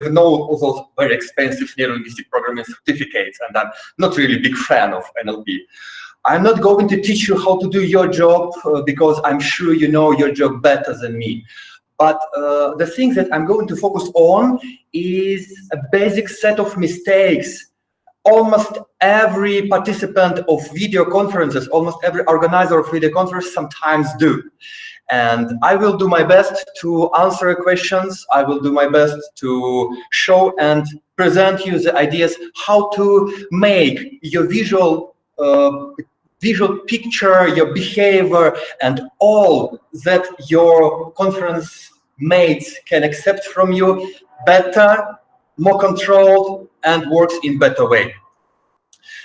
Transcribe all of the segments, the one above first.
know all those very expensive neurolinguistic programming certificates, and I'm not really a big fan of NLP. I'm not going to teach you how to do your job because I'm sure you know your job better than me. But the thing that I'm going to focus on is a basic set of mistakes almost every participant of video conferences, almost every organizer of video conference sometimes do. And I will do my best to answer questions. I will do my best to show and present you the ideas how to make your visual picture, your behavior, and all that your conference mates can accept from you better, more controlled, and works in better way.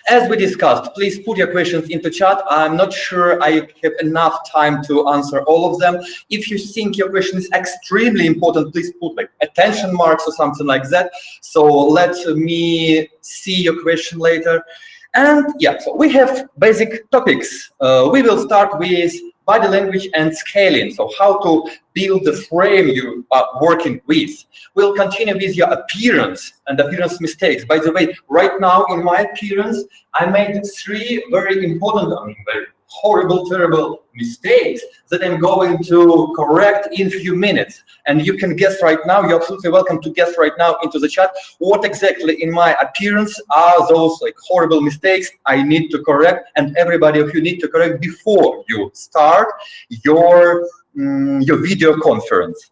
As we discussed, please put your questions into chat. I'm not sure I have enough time to answer all of them. If you think your question is extremely important, please put like attention marks or something like that. So let me see your question later. And yeah, so we have basic topics. We will start with body language and scaling. So how to build the frame you are working with. We'll continue with your appearance and appearance mistakes. By the way, right now in my appearance, I made 3 very important, very horrible, terrible mistakes that I'm going to correct in a few minutes. And you can guess right now, you're absolutely welcome to guess right now into the chat what exactly in my appearance are those like horrible mistakes I need to correct, and everybody of you need to correct before you start your video conference.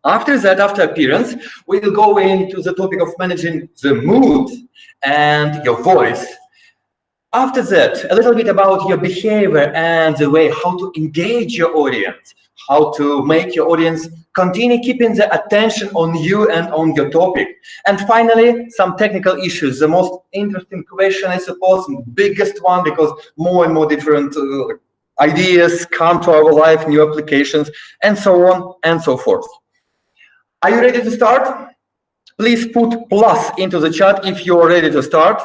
After that, after appearance, we will go into the topic of managing the mood and your voice. After that, a little bit about your behavior and the way how to engage your audience, how to make your audience continue keeping the attention on you and on your topic. And finally, some technical issues. The most interesting question, I suppose, biggest one, because more and more different ideas come to our life, new applications, and so on and so forth. Are you ready to start? Please put plus into the chat if you are ready to start.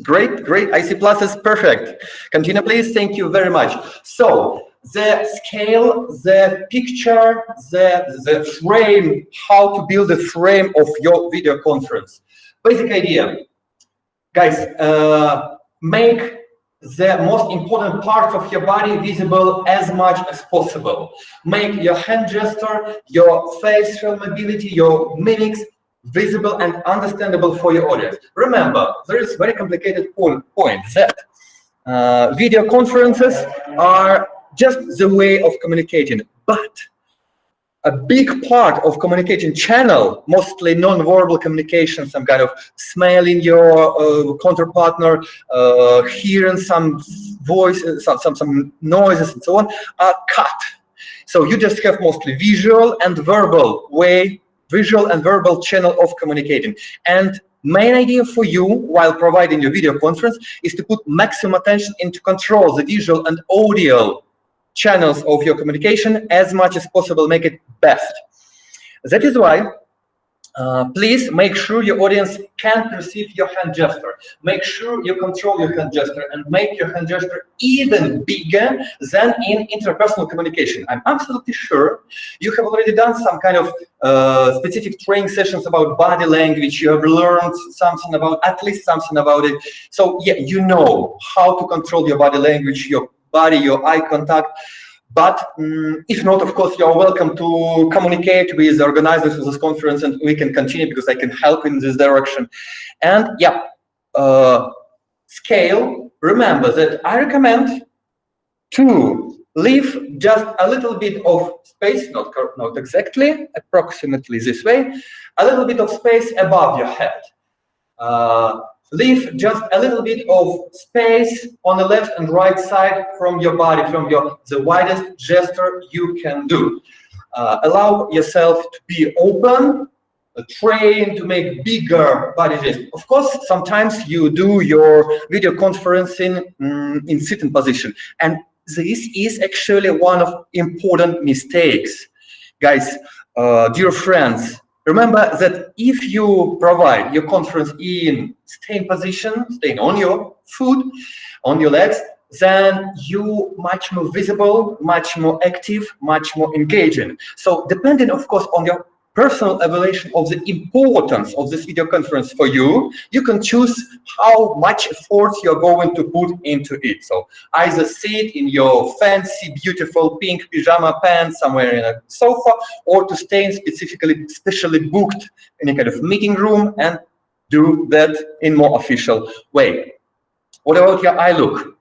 Great, great. I see pluses. Perfect. Continue, please. Thank you very much. So the scale, the picture, the frame, how to build the frame of your video conference. Basic idea, guys. Make the most important parts of your body visible as much as possible. Make your hand gesture, your facial mobility, your mimics visible and understandable for your audience. Remember, there is very complicated point that video conferences are just the way of communicating, but a big part of communication channel, mostly non-verbal communication, some kind of smiling your counterpartner, hearing some voices, some noises and so on, are cut. So you just have mostly visual and verbal way, visual and verbal channel of communicating. And main idea for you while providing your video conference is to put maximum attention into control the visual and audio channels of your communication as much as possible, make it best. That is why please make sure your audience can perceive your hand gesture. Make sure you control your hand gesture and make your hand gesture even bigger than in interpersonal communication. I'm absolutely sure you have already done some kind of specific training sessions about body language. You have learned something about, at least something about it. So yeah, you know how to control your body language, your body, your eye contact. But if not, of course, you're welcome to communicate with the organizers of this conference and we can continue because I can help in this direction. And yeah, scale, remember that I recommend to leave just a little bit of space, not exactly, approximately this way, a little bit of space above your head. Leave just a little bit of space on the left and right side from your body, from the widest gesture you can do. Allow yourself to be open, train to make bigger body gestures. Of course, sometimes you do your video conferencing in sitting position, and this is actually one of important mistakes. Guys, dear friends, remember that if you provide your conference in staying position, staying on your foot, on your legs, then you much more visible, much more active, much more engaging. So depending, of course, on your personal evaluation of the importance of this video conference for you, you can choose how much effort you're going to put into it. So either sit in your fancy, beautiful pink pajama pants somewhere in a sofa, or to stay in specially booked any kind of meeting room and do that in more official way. What about your eye look?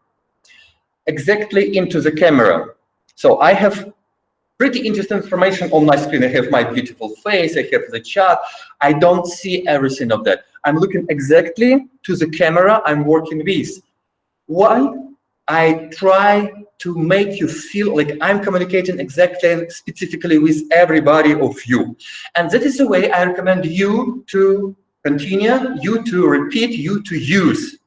Exactly into the camera. So I have pretty interesting information on my screen. I have my beautiful face, I have the chat. I don't see everything of that. I'm looking exactly to the camera I'm working with. Why? I try to make you feel like I'm communicating exactly, specifically with everybody of you. And that is the way I recommend you to continue, you to repeat, you to use.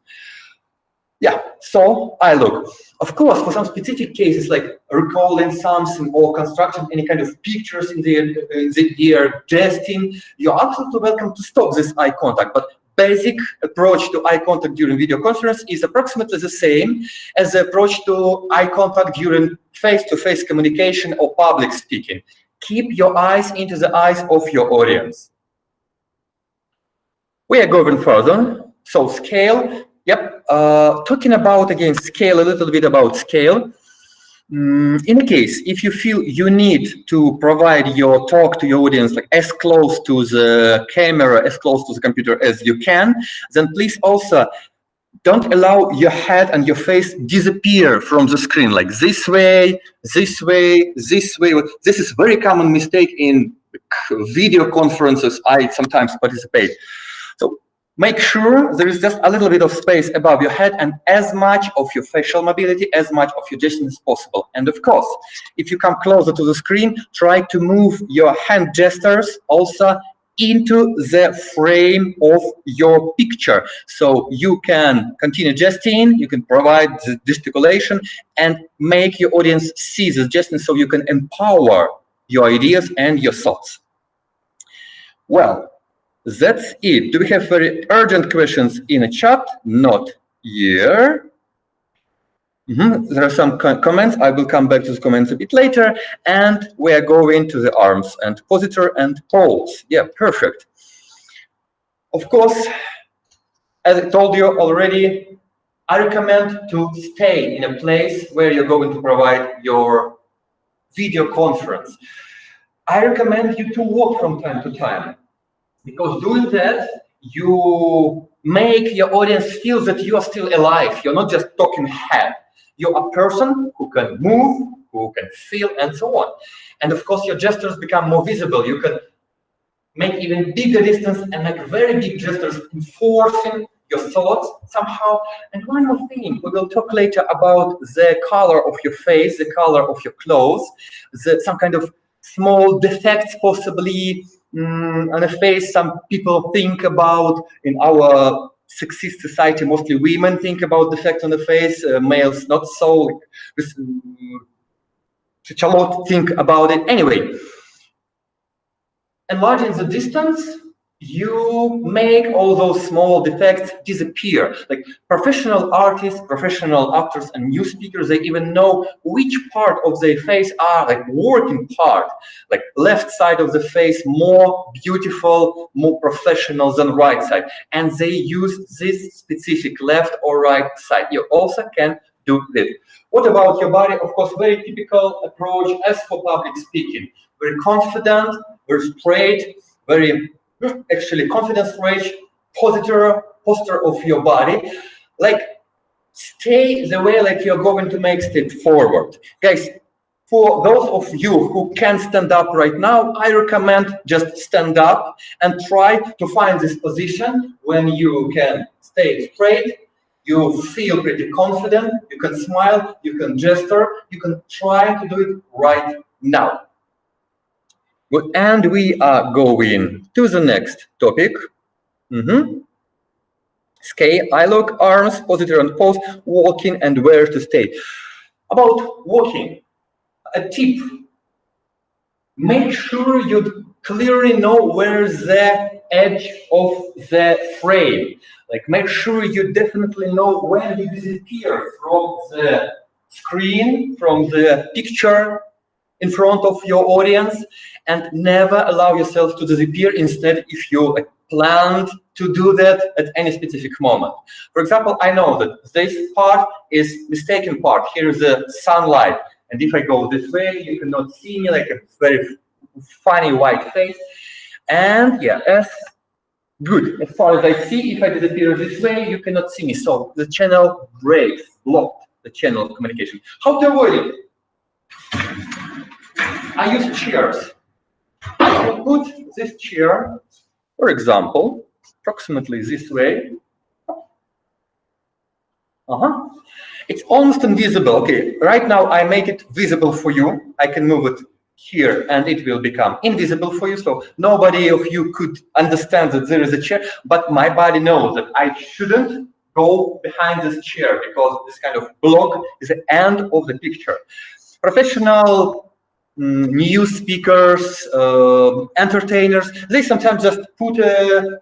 Yeah, so I look. Of course, for some specific cases like recalling something or constructing any kind of pictures in the ear, gesting, you're absolutely welcome to stop this eye contact. But basic approach to eye contact during video conference is approximately the same as the approach to eye contact during face-to-face communication or public speaking. Keep your eyes into the eyes of your audience. We are going further. So scale. Yep, talking about, again, scale, a little bit about scale. In a case, if you feel you need to provide your talk to your audience like as close to the camera, as close to the computer as you can, then please also don't allow your head and your face disappear from the screen, like this way, this way, this way. This is a very common mistake in video conferences I sometimes participate. So make sure there is just a little bit of space above your head and as much of your facial mobility, as much of your gesture as possible. And of course, if you come closer to the screen, try to move your hand gestures also into the frame of your picture. So you can continue gesturing, you can provide the gesticulation and make your audience see the gesture so you can empower your ideas and your thoughts. Well, that's it. Do we have very urgent questions in the chat? Not here. There are some comments. I will come back to the comments a bit later. And we are going to the arms and positor and pose. Yeah, perfect. Of course, as I told you already, I recommend to stay in a place where you're going to provide your video conference. I recommend you to walk from time to time, because doing that, you make your audience feel that you are still alive. You're not just talking head. You're a person who can move, who can feel, and so on. And of course, your gestures become more visible. You can make even bigger distance and make very big gestures, enforcing your thoughts somehow. And one more thing, we will talk later about the color of your face, the color of your clothes, some kind of small defects possibly on a face. Some people think about, in our sexist society, mostly women think about defects on the face, males not so, such a lot think about it. Anyway, enlarging the distance, you make all those small defects disappear. Like professional artists, professional actors, and new speakers, they even know which part of their face are like working part, like left side of the face more beautiful, more professional than right side. And they use this specific left or right side. You also can do it. What about your body? Of course, very typical approach as for public speaking. Very confident, very straight, very actually confidence-rich posture of your body. Like stay the way like you're going to make step forward. Guys, for those of you who can stand up right now, I recommend just stand up and try to find this position when you can stay straight, you feel pretty confident, you can smile, you can gesture, you can try to do it right now. Good. And we are going to the next topic. Scale, eye look, arms, posture and pose, walking and where to stay. About walking, a tip make sure you clearly know where's the edge of the frame. Like, make sure you definitely know when you disappear from the screen, from the picture in front of your audience, and never allow yourself to disappear. Instead, if you planned to do that at any specific moment. For example, I know that this part is mistaken part. Here is the sunlight. And if I go this way, you cannot see me, like a very funny white face. And yeah, as good. As far as I see, if I disappear this way, you cannot see me. So the channel breaks, blocked the channel of communication. How to avoid it? I use chairs. I will put this chair, for example, approximately this way. It's almost invisible. Okay, right now I make it visible for you. I can move it here and it will become invisible for you. So nobody of you could understand that there is a chair, but my body knows that I shouldn't go behind this chair because this kind of block is the end of the picture. Professional news speakers, entertainers, they sometimes just put a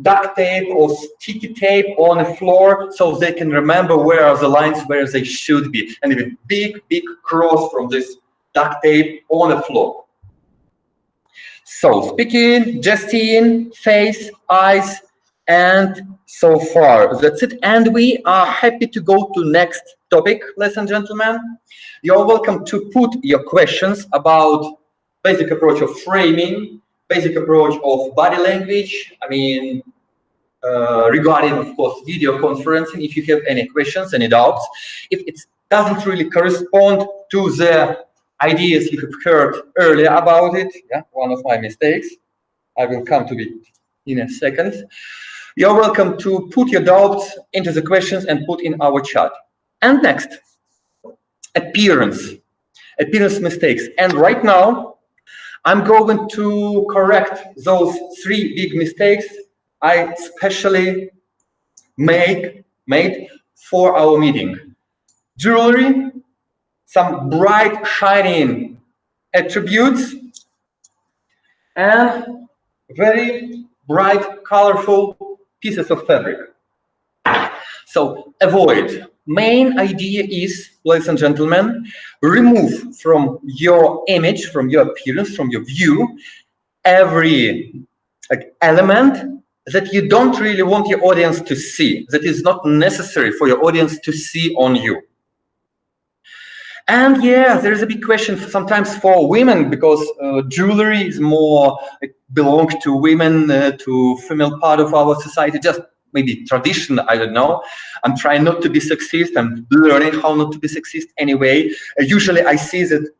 duct tape or sticky tape on the floor so they can remember where are the lines where they should be, and a big cross from this duct tape on the floor. So speaking, gesting, face, eyes, and so far that's it. And we are happy to go to next topic, ladies and gentlemen. You're welcome to put your questions about basic approach of framing, basic approach of body language. I mean, regarding, of course, video conferencing, if you have any questions, any doubts. If it doesn't really correspond to the ideas you have heard earlier about it, yeah, one of my mistakes, I will come to it in a second. You're welcome to put your doubts into the questions and put in our chat. And next, appearance mistakes. And right now, I'm going to correct those 3 big mistakes I specially made for our meeting. Jewelry, some bright, shining attributes, and very bright, colorful pieces of fabric. So avoid. Main idea is, ladies and gentlemen, remove from your image, from your appearance, from your view, every element that you don't really want your audience to see, that is not necessary for your audience to see on you. And yeah, there is a big question sometimes for women, because jewelry is more belongs to women, to female part of our society, just maybe tradition, I don't know. I'm trying not to be sexist. I'm learning how not to be sexist anyway. Usually I see that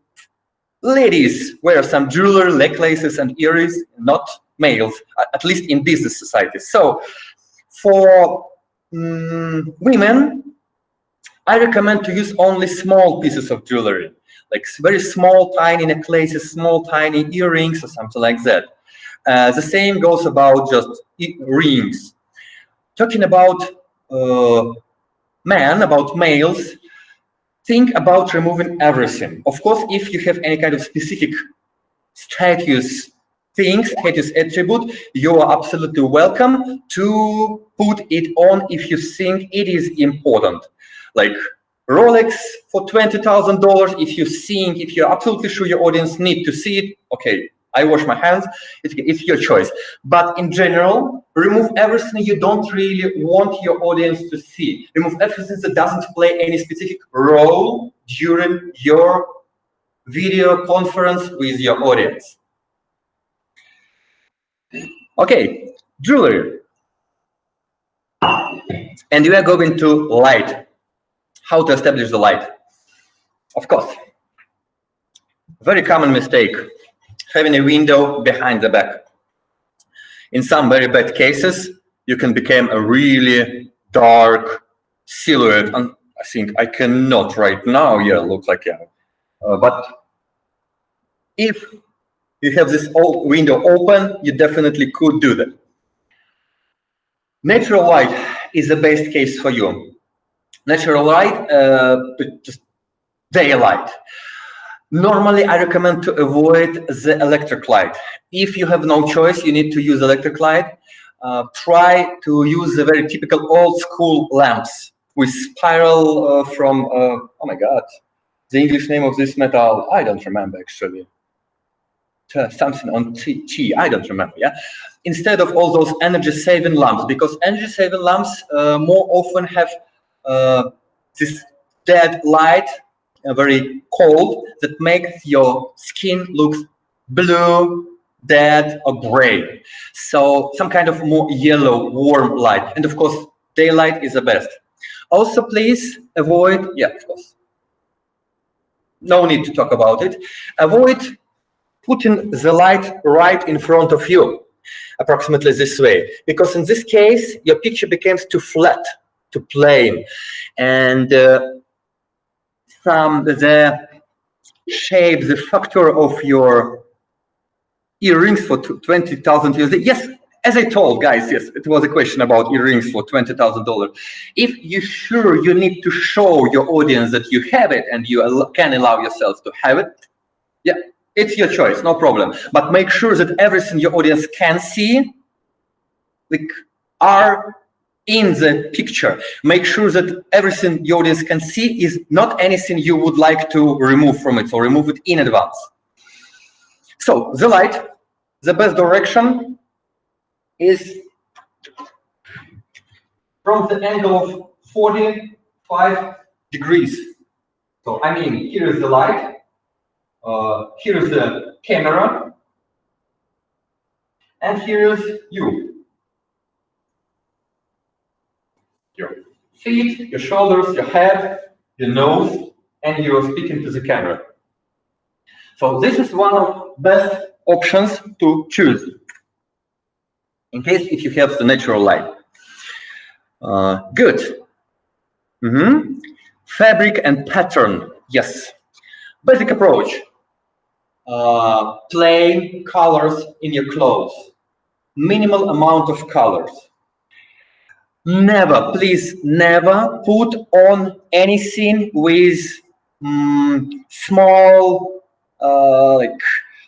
ladies wear some jewelry, necklaces and earrings, not males, at least in business society. So for women, I recommend to use only small pieces of jewelry, like very small, tiny necklaces, small, tiny earrings, or something like that. The same goes about just rings. Talking about men, about males, think about removing everything. Of course, if you have any kind of specific status status attribute, you are absolutely welcome to put it on if you think it is important. Like Rolex for $20,000, if you're absolutely sure your audience need to see it, okay, I wash my hands, it's your choice. But in general, remove everything you don't really want your audience to see. Remove everything that doesn't play any specific role during your video conference with your audience. Okay, jewelry. And we are going to light. How to establish the light? Of course, very common mistake, having a window behind the back. In some very bad cases, you can become a really dark silhouette. And I think I cannot right now, yeah, look like, yeah. But if you have this old window open, you definitely could do that. Natural light is the best case for you. Natural light, just daylight. Normally, I recommend to avoid the electric light. If you have no choice, you need to use electric light. Try to use the very typical old school lamps with spiral from, oh my God, the English name of this metal, I don't remember actually. Something on T, I don't remember, yeah? Instead of all those energy-saving lamps, because energy-saving lamps more often have this dead light, very cold, that makes your skin look blue, dead, or gray. So some kind of more yellow, warm light. And of course, daylight is the best. Also, please avoid, yeah, of course, no need to talk about it. Avoid putting the light right in front of you, approximately this way, because in this case, your picture becomes too flat, too plain, and the shape, the factor of your earrings for 20,000 USD. Yes, as I told guys, yes, it was a question about earrings for $20,000. If you're sure you need to show your audience that you have it and you can allow yourself to have it, yeah, it's your choice, no problem. But make sure that everything your audience can see, like, are in the picture. Make sure that everything your audience can see is not anything you would like to remove from it, or remove it in advance. So the light, the best direction is from the angle of 45 degrees. So I mean, here is the light, here is the camera, and here is you. Your feet, your shoulders, your head, your nose, and you are speaking to the camera. So this is one of best options to choose, in case if you have the natural light. Good. Fabric and pattern, yes. Basic approach. Plain colors in your clothes. Minimal amount of colors. Never, please, never put on anything with small like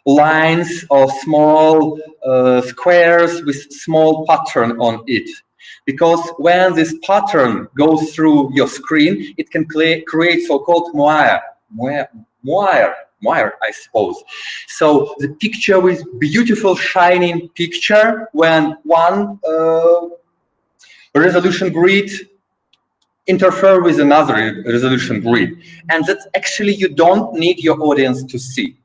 lines or small squares with small pattern on it. Because when this pattern goes through your screen, it can create so-called moire, I suppose. So the picture with beautiful shining picture, when one resolution grid interfere with another resolution grid, and that actually you don't need your audience to see.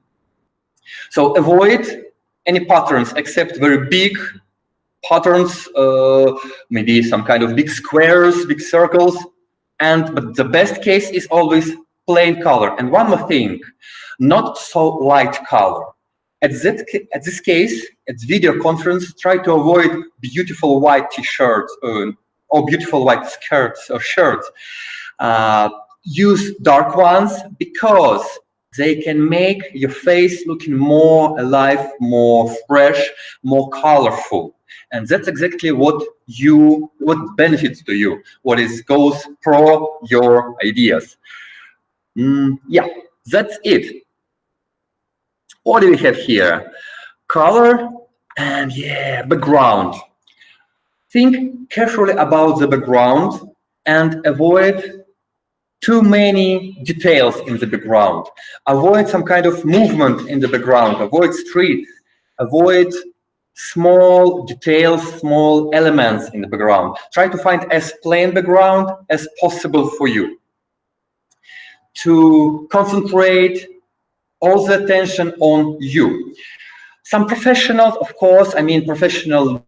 So avoid any patterns except very big patterns, maybe some kind of big squares, big circles, but the best case is always plain color. And one more thing, not so light color. At this case, at video conference, try to avoid beautiful white t-shirts or beautiful white skirts or shirts. Use dark ones because they can make your face looking more alive, more fresh, more colorful. And that's exactly what benefits to you, what goes pro your ideas. Yeah, that's it. What do we have here? Color and yeah, background. Think carefully about the background and avoid too many details in the background. Avoid some kind of movement in the background. Avoid streets. Avoid small details, small elements in the background. Try to find as plain background as possible for you. To concentrate all the attention on you. Some professionals, of course, I mean professional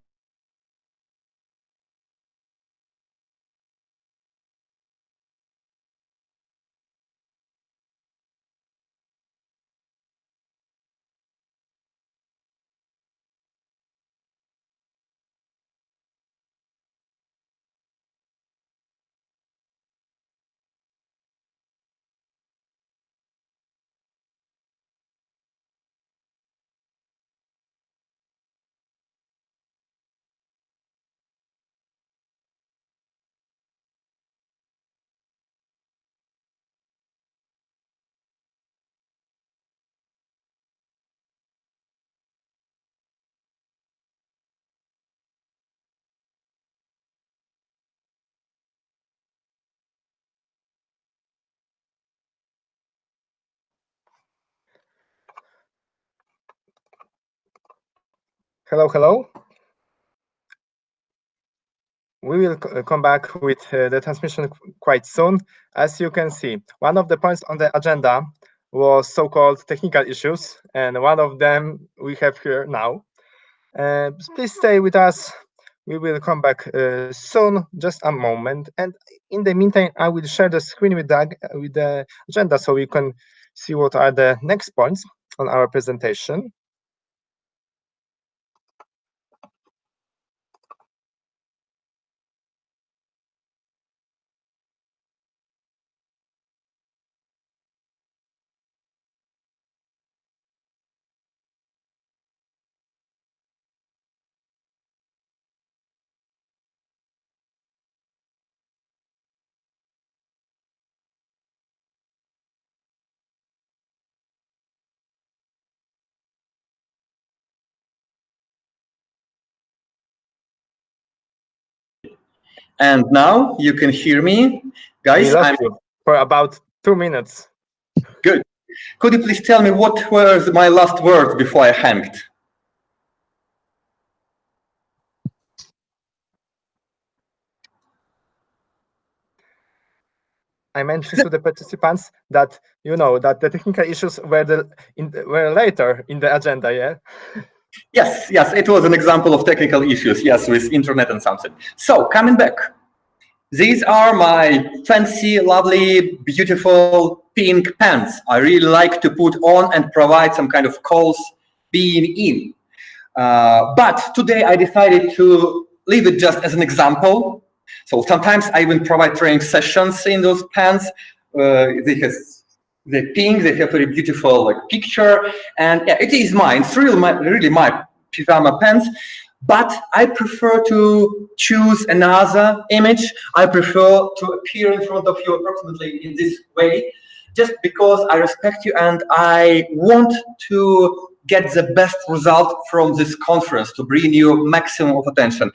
Hello, hello. We will come back with the transmission quite soon. As you can see, one of the points on the agenda was so-called technical issues, and one of them we have here now. Please stay with us. We will come back soon, just a moment. And in the meantime, I will share the screen with the agenda so we can see what are the next points on our presentation. And now you can hear me, guys. We lost you for about 2 minutes. Good. Could you please tell me what were my last words before I hanged? I mentioned to the participants that that the technical issues were later in the agenda. Yeah. Yes, it was an example of technical issues. Yes, with internet and something. So coming back, these are my fancy, lovely, beautiful pink pants. I really like to put on and provide some kind of calls being in. But today I decided to leave it just as an example. So sometimes I even provide training sessions in those pants. They're pink, they have a very beautiful picture, and yeah, it is mine. It's really my pyjama pants. But I prefer to choose another image. I prefer to appear in front of you approximately in this way, just because I respect you and I want to get the best result from this conference, to bring you maximum of attention,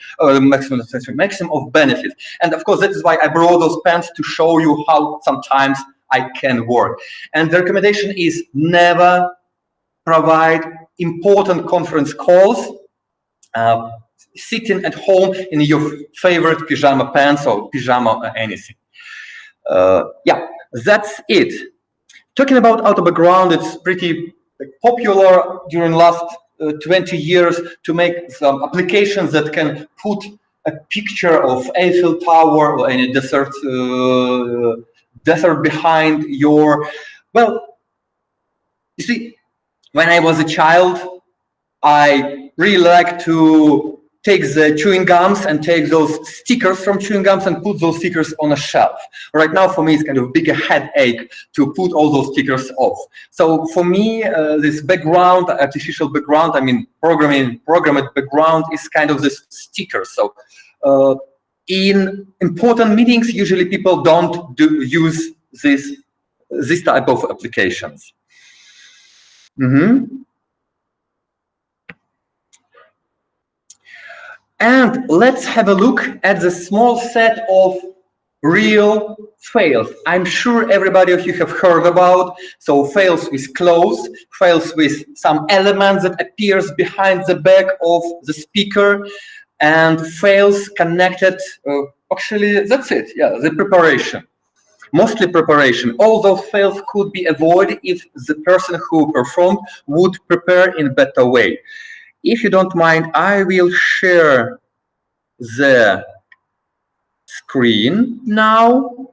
maximum of benefit. And of course, that is why I brought those pens to show you how sometimes I can work. And the recommendation is never provide important conference calls sitting at home in your favorite pyjama pants or pyjama anything. Yeah, that's it. Talking about auto background, it's pretty popular during last 20 years to make some applications that can put a picture of Eiffel Tower or any desert behind your. Well, you see, when I was a child, I really like to take the chewing gums and take those stickers from chewing gums and put those stickers on a shelf. Right now, for me, it's kind of a big headache to put all those stickers off. So for me, this background, artificial background, I mean, programmed background is kind of this sticker. So in important meetings, usually people don't use this type of applications. And let's have a look at the small set of real fails. I'm sure everybody of you have heard about. So fails with clothes, fails with some element that appears behind the back of the speaker, and fails connected. Actually, that's it. Yeah, the preparation. Mostly preparation. All those fails could be avoided if the person who performed would prepare in a better way. If you don't mind, I will share the screen now.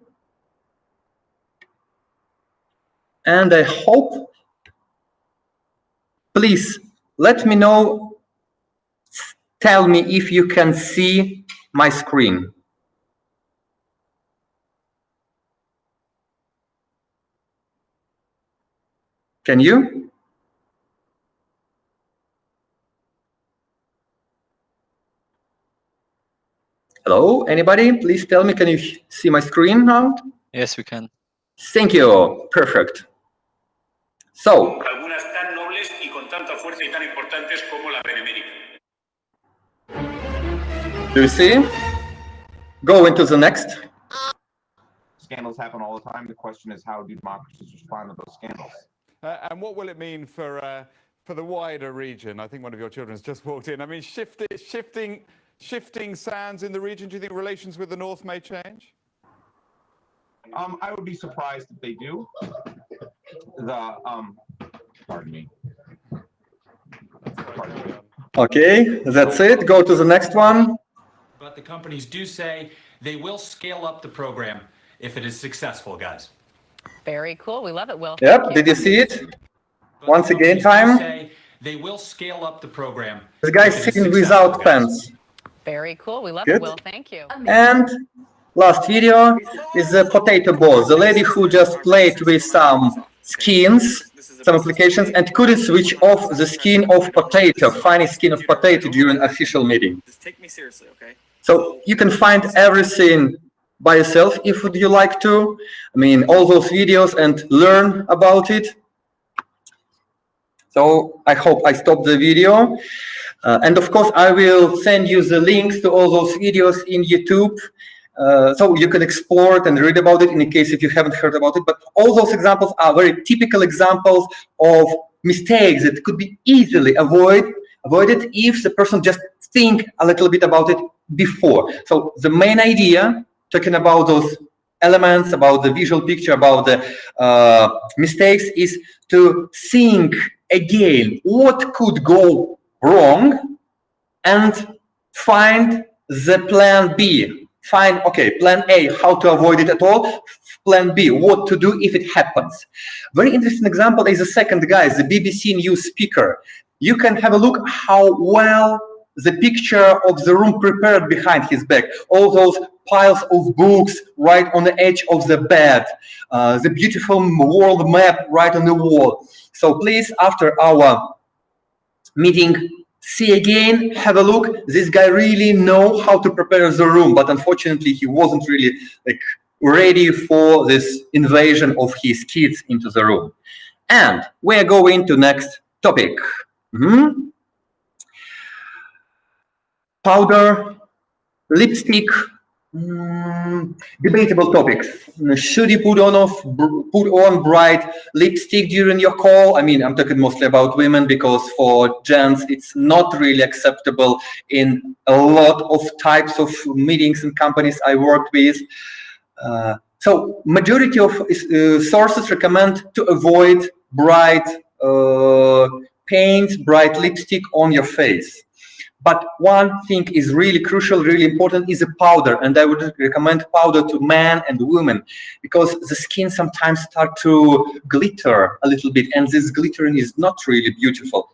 And I hope, please let me know, tell me if you can see my screen. Can you? Hello, anybody? Please tell me, can you see my screen now? Yes, we can. Thank you. Perfect. So, algunas tan nobles y con tanta fuerza y tan importantes como la benemérita. Do you see? Go into the next. Scandals happen all the time. The question is, how do democracies respond to those scandals? And what will it mean for for the wider region? I think one of your children's just walked in. I mean, shifting sands in the region, do you think relations with the North may change? I would be surprised if they do. Pardon me. Okay, that's it. Go to the next one. But the companies do say they will scale up the program if it is successful, guys. Very cool. We love it, Will. Yep, did you see it? But Once the again, companies do time. say they will scale up the program. This guy's if it is sitting successful, without guys. pants. Very cool. We love Good. it, Will. Thank you. And last video is the potato boss, the lady who just played with some skins, some applications, and couldn't switch off the skin of potato, funny skin of potato during official meeting. Just take me seriously, okay? So you can find everything by yourself if you like to. I mean, all those videos and learn about it. So I hope I stopped the video. And of course, I will send you the links to all those videos in YouTube. So you can explore it and read about it in case if you haven't heard about it. But all those examples are very typical examples of mistakes that could be easily avoided if the person just think a little bit about it before. So the main idea, talking about those elements, about the visual picture, about the mistakes, is to think again what could go wrong and find the plan B. Find, okay, plan A, how to avoid it at all. Plan B, what to do if it happens. Very interesting example is the second guy, the BBC News speaker. You can have a look how well the picture of the room prepared behind his back. All those piles of books right on the edge of the bed. The beautiful world map right on the wall. So please, after our meeting, see again, have a look. This guy really know how to prepare the room, but unfortunately he wasn't really ready for this invasion of his kids into the room. And we are going to next topic. Powder, lipstick, debatable topics. Should you put on bright lipstick during your call? I mean, I'm talking mostly about women, because for gents it's not really acceptable in a lot of types of meetings and companies I worked with. So majority of sources recommend to avoid bright paint, bright lipstick on your face. But one thing is really crucial, really important, is a powder, and I would recommend powder to men and women, because the skin sometimes start to glitter a little bit, and this glittering is not really beautiful.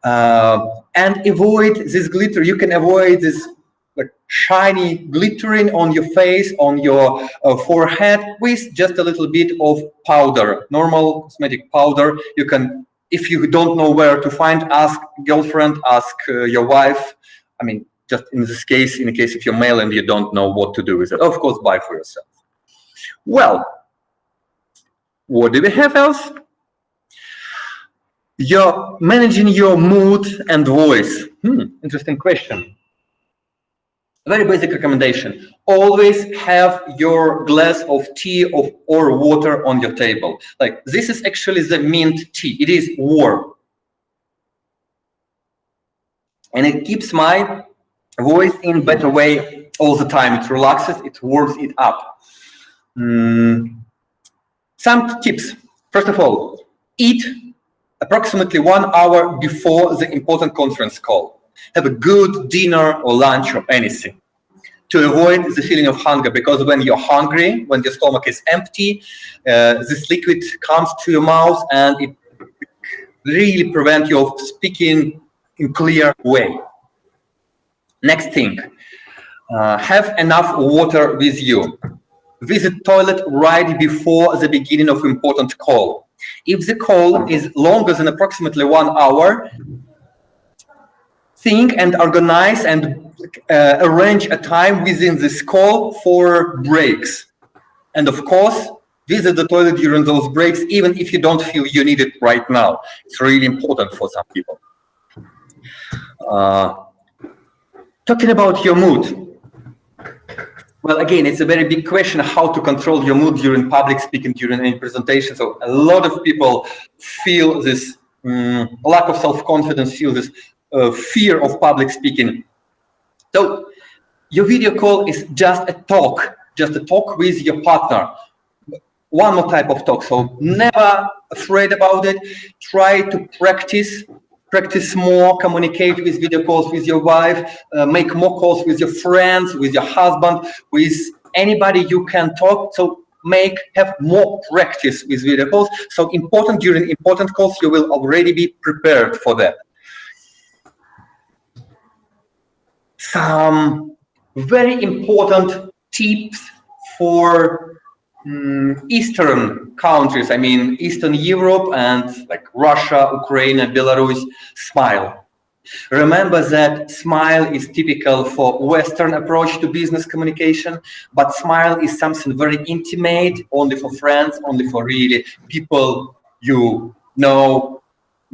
And avoid this glitter. You can avoid this shiny glittering on your face, on your forehead, with just a little bit of powder, normal cosmetic powder. You can, if you don't know where to find, ask girlfriend, ask your wife. I mean, just in this case, in case if you're male and you don't know what to do with it, of course, buy for yourself. Well, what do we have else? You're managing your mood and voice. Interesting question. Very basic recommendation. Always have your glass of tea or water on your table. Like, this is actually the mint tea. It is warm. And it keeps my voice in better way all the time. It relaxes, it warms it up. Some tips. First of all, eat approximately 1 hour before the important conference call. Have a good dinner or lunch or anything, to avoid the feeling of hunger, because when you're hungry, when your stomach is empty, this liquid comes to your mouth and it really prevents you of speaking in clear way. Next thing, have enough water with you. Visit toilet right before the beginning of important call. If the call is longer than approximately 1 hour, think and organize and arrange a time within this call for breaks. And of course, visit the toilet during those breaks, even if you don't feel you need it right now. It's really important for some people. Talking about your mood. Well, again, it's a very big question how to control your mood during public speaking, during any presentation. So a lot of people feel this lack of self-confidence, feel this fear of public speaking. So your video call is just a talk with your partner. One more type of talk, so never afraid about it. Try to practice more, communicate with video calls with your wife, make more calls with your friends, with your husband, with anybody you can talk. So have more practice with video calls. So during important calls, you will already be prepared for that. Some very important tips for Eastern countries, I mean Eastern Europe and like Russia, Ukraine, Belarus. Smile. Remember that smile is typical for Western approach to business communication, but smile is something very intimate, only for friends, only for really people you know,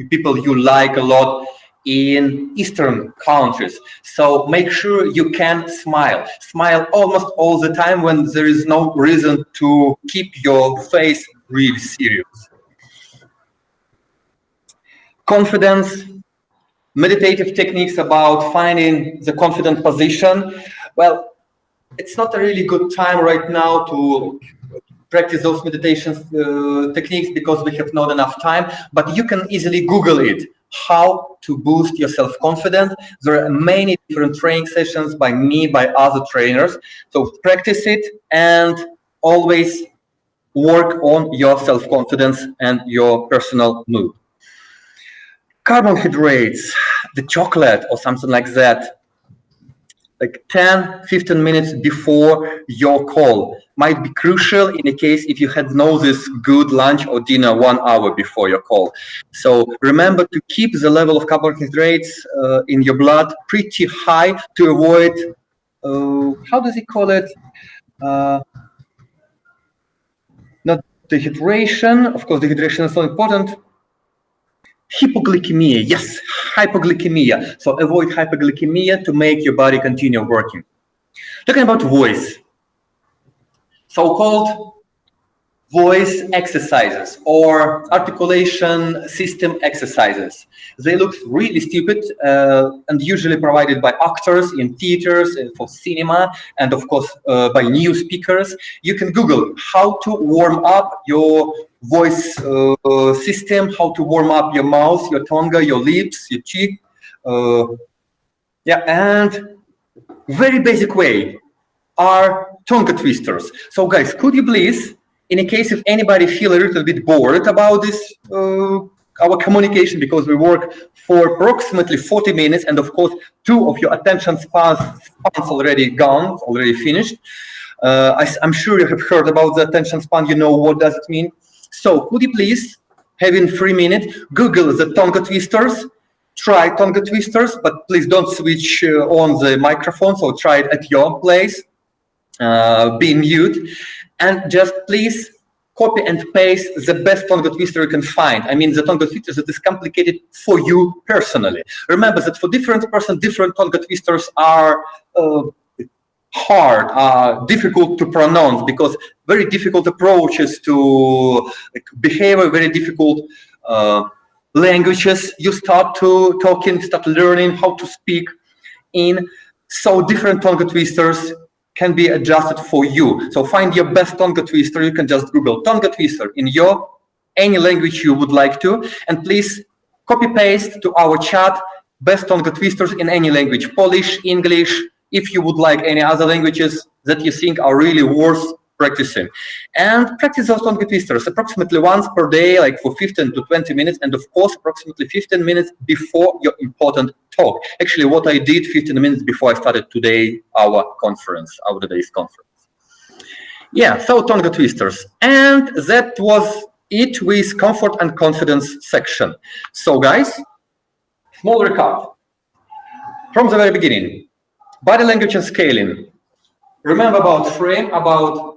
people you like a lot in Eastern countries. So make sure you can smile. Smile almost all the time when there is no reason to keep your face really serious. Confidence, meditative techniques about finding the confident position. Well, it's not a really good time right now to practice those meditations techniques because we have not enough time, but you can easily Google it. How to boost your self-confidence. There are many different training sessions by me, by other trainers. So practice it and always work on your self-confidence and your personal mood. Carbohydrates, the chocolate or something like that, like 10-15 minutes before your call might be crucial in a case if you had this good lunch or dinner 1 hour before your call. So remember to keep the level of carbohydrates in your blood pretty high to avoid, how does he call it? Not dehydration, of course dehydration is so important. Hypoglycemia, yes, hypoglycemia. So avoid hypoglycemia to make your body continue working. Talking about voice, so-called voice exercises or articulation system exercises. They look really stupid and usually provided by actors in theaters, for cinema, and of course by new speakers. You can Google how to warm up your voice system, how to warm up your mouth, your tongue, your lips, your cheek. And very basic way are tongue twisters. So guys, could you please, in a case if anybody feel a little bit bored about this, our communication, because we work for approximately 40 minutes, and of course, 2 of your attention spans already gone, already finished. I'm sure you have heard about the attention span, you know what does it mean. So could you please, having 3 minutes, Google the tongue twisters, try tongue twisters, but please don't switch on the microphone, so try it at your place, be mute, and just please copy and paste the best tongue twister you can find. I mean the tongue twister that is complicated for you personally. Remember that for different person, different tongue twisters are hard, difficult to pronounce, because very difficult approaches to behavior, very difficult languages. You start to start learning how to speak in. So different tongue twisters can be adjusted for you. So find your best tongue twister. You can just Google tongue twister in any language you would like to, and please copy paste to our chat best tongue twisters in any language, Polish, English, if you would like any other languages that you think are really worth practicing. And practice those tongue twisters approximately once per day, like for 15 to 20 minutes, and of course approximately 15 minutes before your important talk. Actually, what I did 15 minutes before I started today, our today's conference. Yeah, so tongue twisters. And that was it with comfort and confidence section. So guys, small recap. From the very beginning, body language and scaling. Remember about frame, about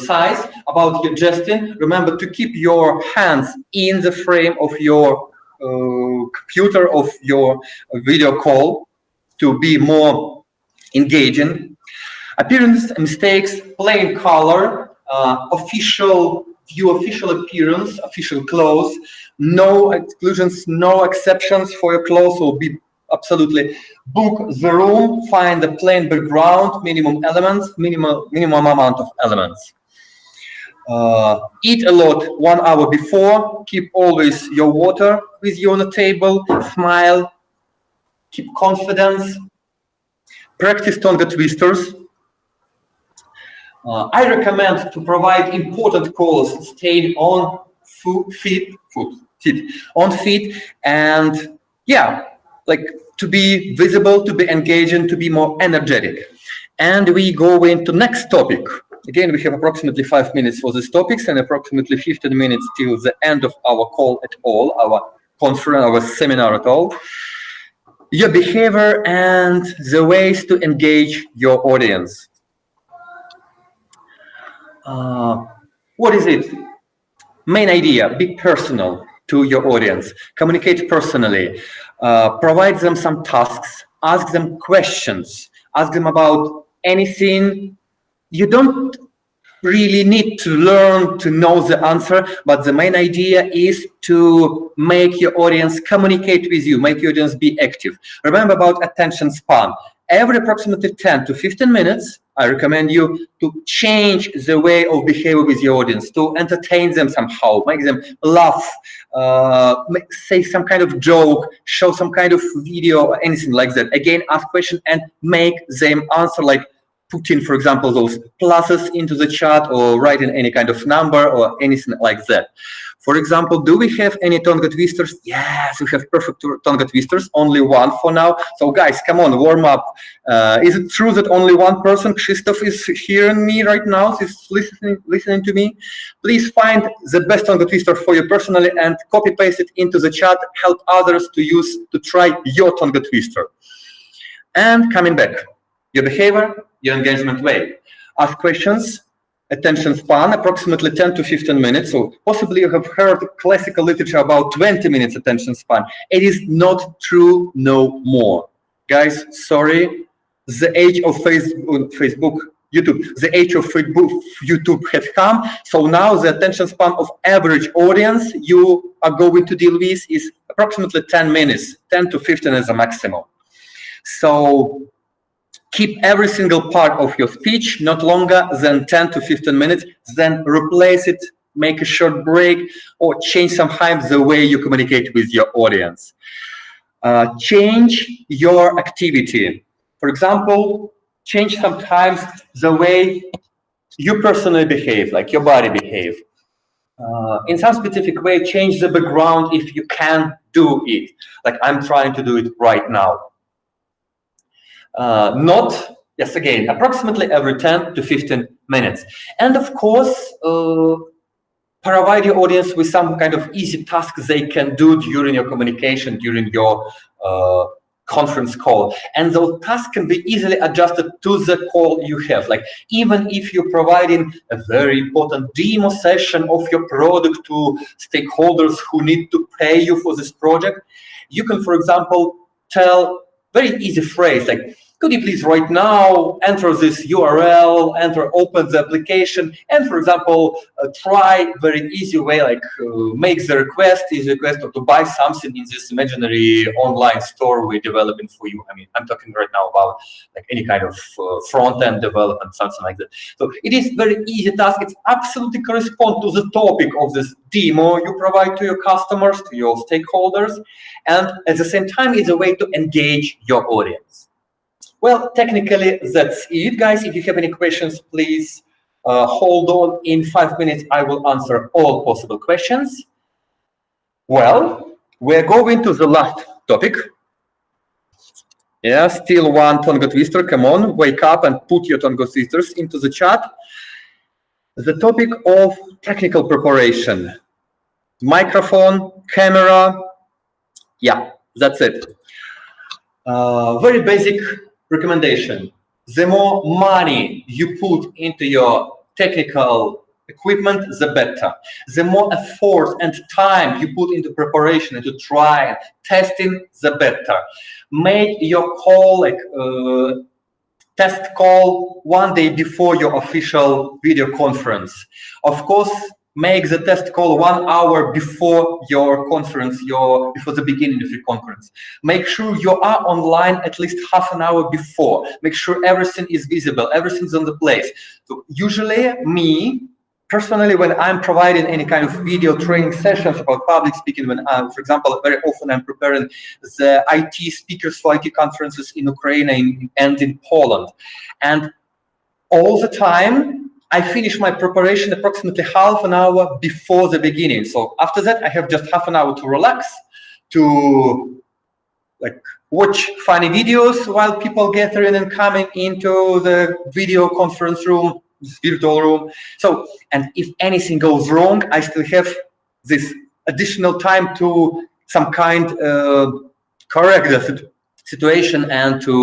size, about your gesturing. Remember to keep your hands in the frame of your computer, of your video call, to be more engaging. Appearance, mistakes, plain color, official view, official appearance, official clothes, no exclusions, no exceptions for your clothes will be absolutely. Book the room, find the plain background, minimum elements, minimum amount of elements. Eat a lot 1 hour before, keep always your water with you on the table, smile, keep confidence, practice tongue twisters. I recommend to provide important calls, staying on feet, and yeah, like to be visible, to be engaging, to be more energetic. And we go into next topic. Again, we have approximately 5 minutes for these topics and approximately 15 minutes till the end of our call at all, our conference, our seminar at all. Your behavior and the ways to engage your audience. What is it? Main idea, be personal to your audience, communicate personally, provide them some tasks, ask them questions, ask them about anything. You don't really need to learn to know the answer, but the main idea is to make your audience communicate with you, make your audience be active. Remember about attention span. Every approximately 10 to 15 minutes, I recommend you to change the way of behavior with your audience, to entertain them somehow, make them laugh, say some kind of joke, show some kind of video, or anything like that. Again, ask questions and make them answer, like put in, for example, those pluses into the chat or write in any kind of number or anything like that. For example, do we have any tongue twisters? Yes, we have perfect tongue twisters, only one for now. So guys, come on, warm up. Is it true that only one person, Krzysztof, is hearing me right now, is listening to me? Please find the best tongue twister for you personally and copy paste it into the chat, help others to try your tongue twister. And coming back, your behavior, your engagement way. Ask questions, attention span, approximately 10 to 15 minutes. So possibly you have heard classical literature about 20 minutes attention span. It is not true no more. Guys, sorry, the age of YouTube has come. So now the attention span of average audience you are going to deal with is approximately 10 minutes, 10 to 15 is the maximum. So keep every single part of your speech not longer than 10 to 15 minutes, then replace it, make a short break, or change sometimes the way you communicate with your audience. Change your activity. For example, change sometimes the way you personally behave, like your body behave. In some specific way, change the background if you can do it, like I'm trying to do it right now. Yes, again, approximately every 10 to 15 minutes. And of course, provide your audience with some kind of easy tasks they can do during your communication, during your conference call. And those tasks can be easily adjusted to the call you have. Like even if you're providing a very important demo session of your product to stakeholders who need to pay you for this project, you can, for example, tell very easy phrase like, could you please right now enter this URL, open the application, and for example, try very easy way, like make the request, to buy something in this imaginary online store we're developing for you. I mean, I'm talking right now about like any kind of front-end development, something like that. So it is very easy task. It absolutely corresponds to the topic of this demo you provide to your customers, to your stakeholders, and at the same time, it's a way to engage your audience. Well, technically, that's it, guys. If you have any questions, please hold on. In 5 minutes, I will answer all possible questions. Well, we're going to the last topic. Yeah, still one tongue twister. Come on, wake up and put your tongue twisters into the chat. The topic of technical preparation. Microphone, camera. Yeah, that's it. Very basic recommendation. The more money you put into your technical equipment, the better. The more effort and time you put into preparation, into trying, testing, the better. Make your call like test call 1 day before your official video conference. Of course, make the test call 1 hour before your conference, before the beginning of your conference. Make sure you are online at least half an hour before. Make sure everything is visible, everything's on the place. So usually me, personally, when I'm providing any kind of video training sessions about public speaking, when for example, very often I'm preparing the IT speakers for IT conferences in Ukraine and in Poland. And all the time, I finish my preparation approximately half an hour before the beginning. So after that, I have just half an hour to relax, to watch funny videos while people gathering and coming into the video conference room, this virtual room. So, and if anything goes wrong, I still have this additional time to some kind correct the situation and to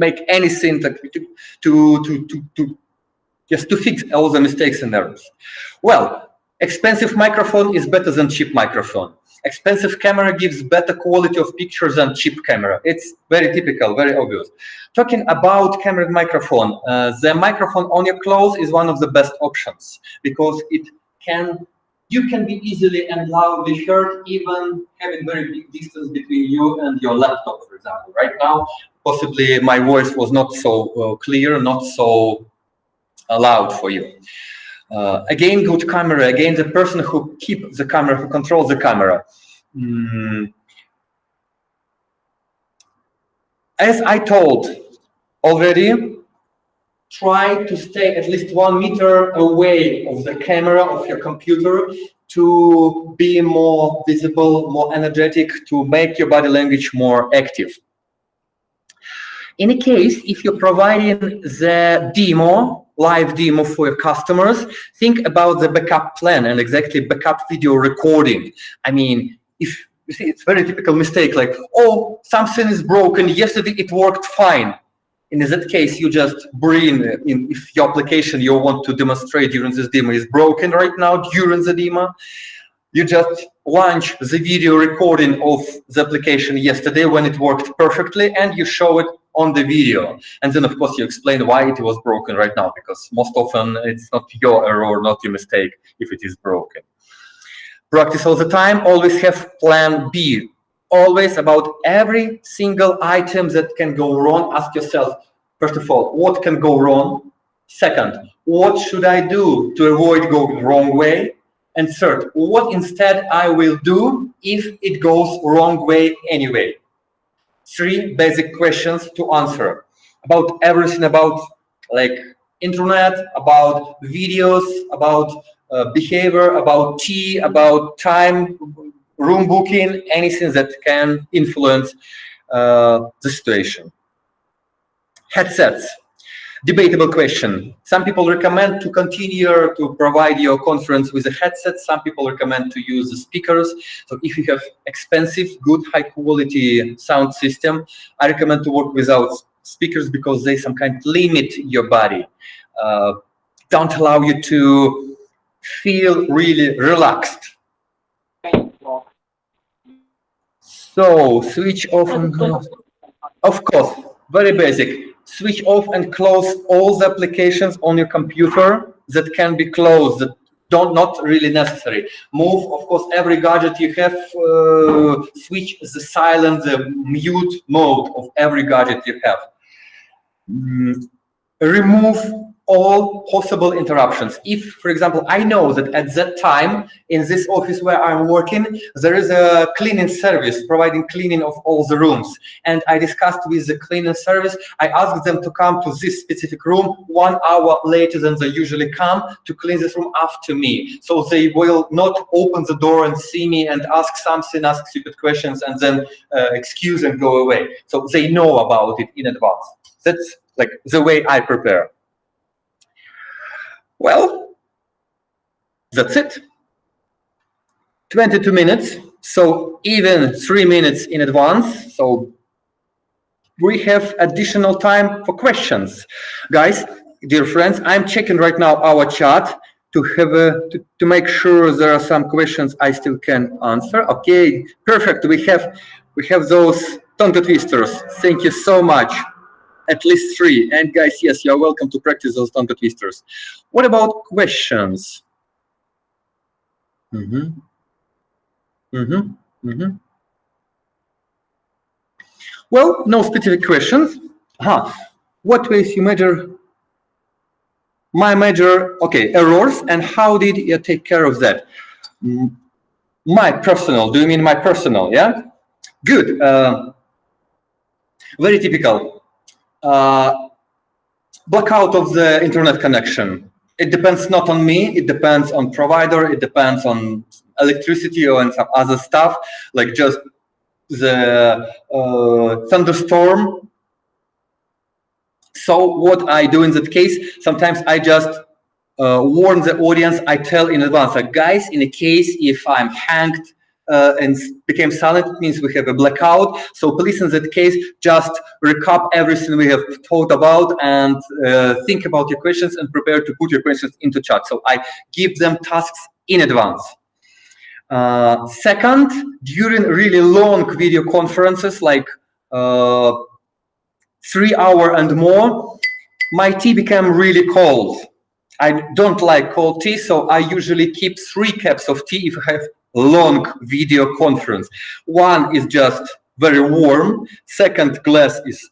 make anything just to fix all the mistakes and errors. Well, expensive microphone is better than cheap microphone. Expensive camera gives better quality of pictures than cheap camera. It's very typical, very obvious. Talking about camera and microphone, the microphone on your clothes is one of the best options because you can be easily and loudly heard even having very big distance between you and your laptop, for example. Right now, possibly my voice was not so clear, not so loud for you. Again, good camera. Again, the person who keeps the camera, who controls the camera. As I told already, try to stay at least 1 meter away of the camera of your computer to be more visible, more energetic, to make your body language more active. In a case, if you're providing the demo, live demo for your customers, think about the backup plan and exactly backup video recording. I mean, if you see, it's very typical mistake, like, oh, something is broken, yesterday it worked fine. In that case, you just bring in, if your application you want to demonstrate during this demo is broken right now during the demo, you just launch the video recording of the application yesterday when it worked perfectly and you show it on the video. And then of course you explain why it was broken right now, because most often it's not your error, not your mistake if it is broken. Practice all the time, always have plan B. Always about every single item that can go wrong, ask yourself, first of all, what can go wrong? Second, what should I do to avoid going wrong way? And third, what instead I will do if it goes wrong way anyway? 3 basic questions to answer about everything, about like internet, about videos, about behavior, about tea, about time, room booking, anything that can influence the situation. Headsets. Debatable question. Some people recommend to continue to provide your conference with a headset. Some people recommend to use the speakers. So if you have expensive, good, high quality sound system, I recommend to work without speakers because they some kind of limit your body. Don't allow you to feel really relaxed. So switch off and close. Of course, very basic. Switch off and close all the applications on your computer that can be closed, that not really necessary. Move, of course, every gadget you have, switch the silent, the mute mode of every gadget you have. Remove all possible interruptions. If, for example, I know that at that time in this office where I'm working, there is a cleaning service providing cleaning of all the rooms. And I discussed with the cleaning service, I asked them to come to this specific room 1 hour later than they usually come to clean this room after me. So they will not open the door and see me and ask something, ask stupid questions, and then excuse and go away. So they know about it in advance. That's like the way I prepare. Well, that's it. 22 minutes, so even 3 minutes in advance. So we have additional time for questions. Guys, dear friends, I'm checking right now our chat to have to make sure there are some questions I still can answer. Okay, perfect. We have those tongue twisters. Thank you so much. At least 3. And guys, yes, you're welcome to practice those tongue twisters. What about questions? Well, no specific questions. What ways you measure? My measure, okay, errors, and how did you take care of that? My personal, do you mean my personal, yeah? Good, very typical. Blackout of the internet connection. It depends not on me, it depends on provider, it depends on electricity or and some other stuff, like just the thunderstorm. So what I do in that case, sometimes I just warn the audience, I tell in advance, like, guys, in a case if I'm hanged and became silent, it means we have a blackout. So please, in that case, just recap everything we have talked about and think about your questions and prepare to put your questions into chat. So I give them tasks in advance. Second, during really long video conferences, like 3 hours and more, my tea became really cold. I don't like cold tea, so I usually keep 3 cups of tea if I have long video conference. One is just very warm, second glass is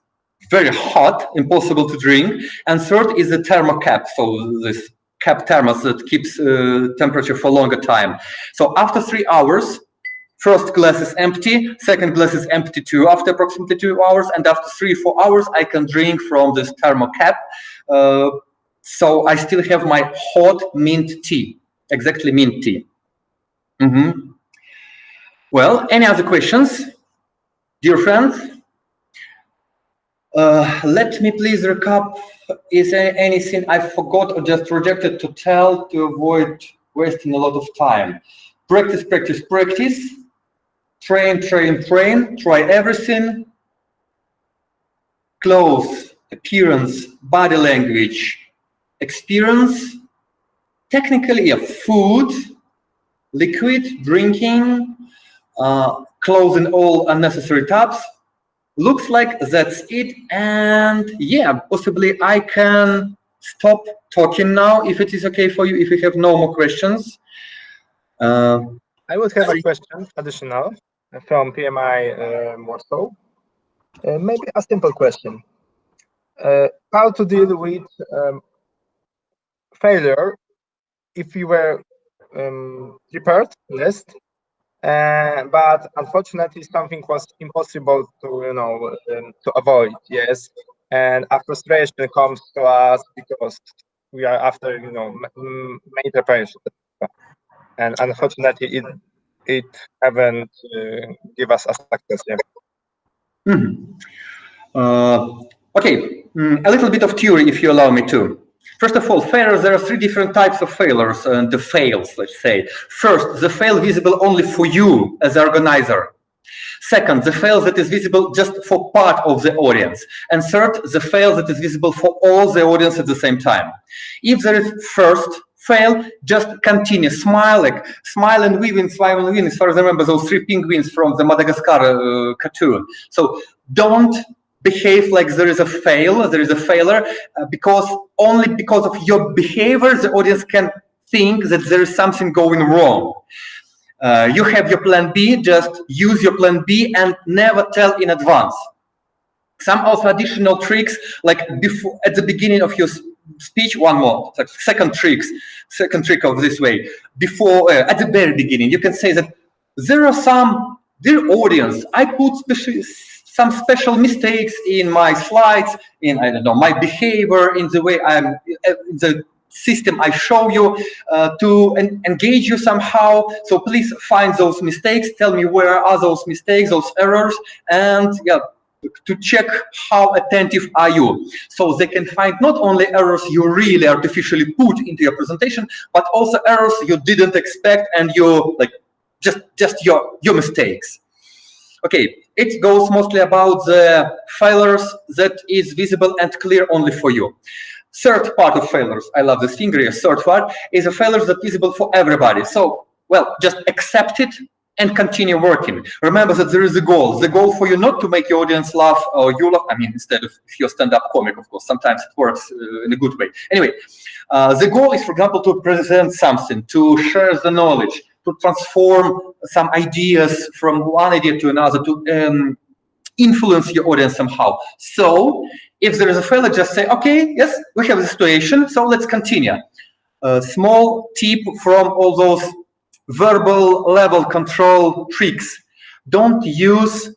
very hot, impossible to drink, and third is a thermocap, so this cap thermos that keeps temperature for longer time. So after 3 hours, first glass is empty, second glass is empty too after approximately 2 hours, and after 3-4 hours I can drink from this thermocap. So I still have my hot mint tea, exactly mint tea. Well, any other questions, dear friends? Let me please recap. Is there anything I forgot or just rejected to tell to avoid wasting a lot of time? Practice, practice, practice. Train, train, train. Try everything. Clothes, appearance, body language, experience. Technically, food, liquid, drinking, closing all unnecessary tabs. Looks like that's it. And yeah, possibly I can stop talking now if it is okay for you, if you have no more questions. I would have a question additional from PMI Warsaw. Maybe a simple question. How to deal with failure if you were prepared list, but unfortunately something was impossible to to avoid, yes, and a frustration comes to us because we are after main preparation, and unfortunately it haven't give us a success yet. Okay, a little bit of theory if you allow me to. First of all, failures, there are 3 different types of failures, and the fails, let's say. First, the fail visible only for you as an organizer. Second, the fail that is visible just for part of the audience. And third, the fail that is visible for all the audience at the same time. If there is first fail, just continue, smile and win, smile and win, as far as I remember, those 3 penguins from the Madagascar cartoon. So don't behave like there is a failure, because only because of your behavior the audience can think that there is something going wrong. You have your plan B, just use your plan B and never tell in advance. Some also additional tricks, like before, at the beginning of your speech, one more, second trick of this way. Before, at the very beginning, you can say that there are some, dear audience, I put some special mistakes in my slides, in, I don't know, my behavior, in the way I'm, in the system I show you, to engage you somehow. So please find those mistakes, tell me where are those mistakes, those errors, and yeah, to check how attentive are you. So they can find not only errors you really artificially put into your presentation, but also errors you didn't expect and you like just your mistakes. Okay, it goes mostly about the failures that is visible and clear only for you. Third part of failures, I love this finger here, third part, is a failure that's visible for everybody. So, well, just accept it, and continue working. Remember that there is a goal. The goal for you not to make your audience laugh or you laugh. I mean, instead of if you're stand-up comic, of course, sometimes it works in a good way. Anyway, the goal is, for example, to present something, to share the knowledge, to transform some ideas from one idea to another, to influence your audience somehow. So if there is a failure, just say, okay, yes, we have a situation, so let's continue. A small tip from all those verbal level control tricks. Don't use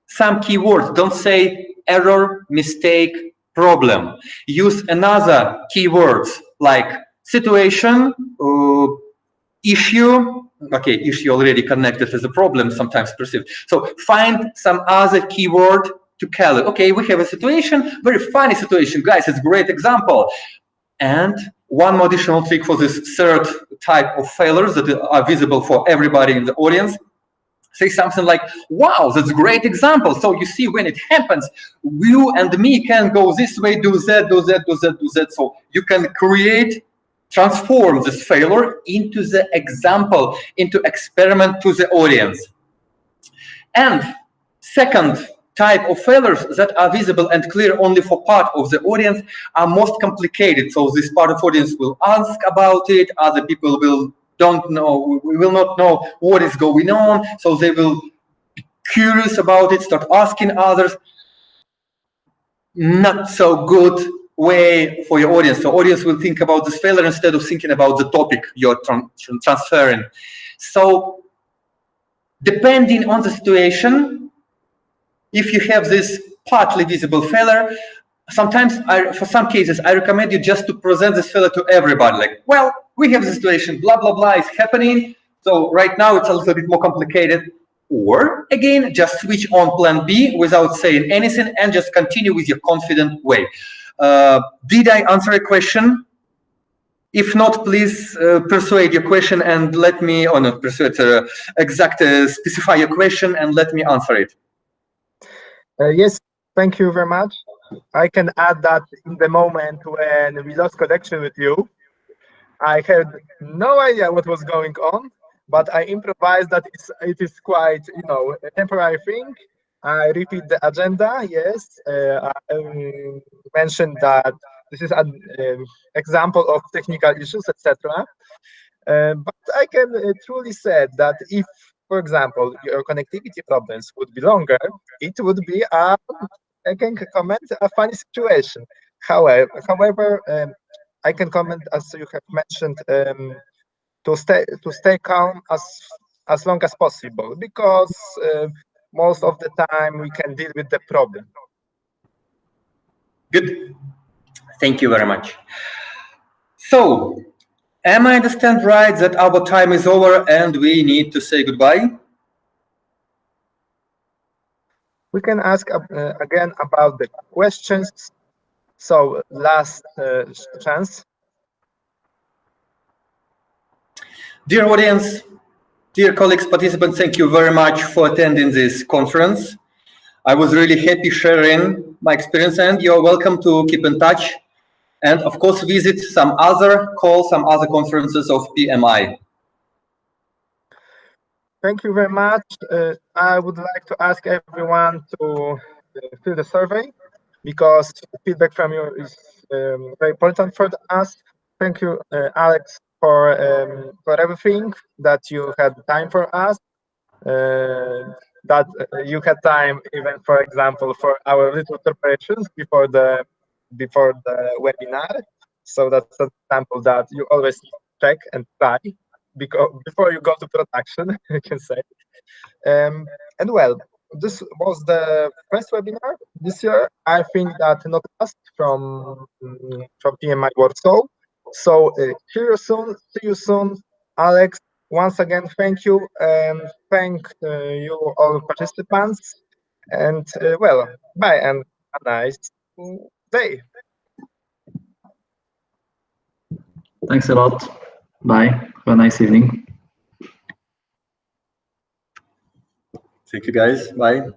some keywords. Don't say error, mistake, problem. Use another keywords like situation, issue. Okay, issue already connected as a problem, sometimes perceived. So find some other keyword to call it. Okay, we have a situation, very funny situation. Guys, it's a great example. And one more additional trick for this third type of failures that are visible for everybody in the audience. Say something like, wow, that's a great example. So you see, when it happens, you and me can go this way, do that, do that, do that, do that. So you can transform this failure into the example, into experiment to the audience. And second type of failures that are visible and clear only for part of the audience are most complicated. So this part of audience will ask about it, other people will not know what is going on, so they will be curious about it, start asking others. Not so good way for your audience. So audience will think about this failure instead of thinking about the topic you're transferring. So depending on the situation, if you have this partly visible failure, sometimes for some cases, I recommend you just to present this failure to everybody. Like, well, we have this situation, blah, blah, blah is happening. So right now it's a little bit more complicated. Or again, just switch on plan B without saying anything and just continue with your confident way. Did I answer a question? If not, please persuade your question and let me, or not persuade, specify your question and let me answer it. Yes, thank you very much. I can add that in the moment when we lost connection with you, I had no idea what was going on, but I improvised that it is quite, a temporary thing. I repeat the agenda, yes. I mentioned that this is an example of technical issues, etc. But I can truly say that if, for example, your connectivity problems would be longer, it would be I can comment a funny situation. However, I can comment, as you have mentioned, to stay calm as long as possible, because most of the time we can deal with the problem. Good. Thank you very much. So, am I understand right that our time is over and we need to say goodbye? We can ask again about the questions. So, last chance. Dear audience, dear colleagues, participants, thank you very much for attending this conference. I was really happy sharing my experience, and you're welcome to keep in touch. And of course, visit some other conferences of PMI. Thank you very much. I would like to ask everyone to fill the survey, because feedback from you is very important for us. Thank you, Alex, for everything, that you had time for us, that you had time even, for example, for our little preparations before the webinar. So that's an example that you always check and try before you go to production, you can say. And well, this was the first webinar this year. I think that not last from PMI Warsaw. So see you soon, Alex. Once again, thank you, and thank you all participants. And well, bye, and a nice day. Thanks a lot. Bye. Have a nice evening. Thank you, guys. Bye.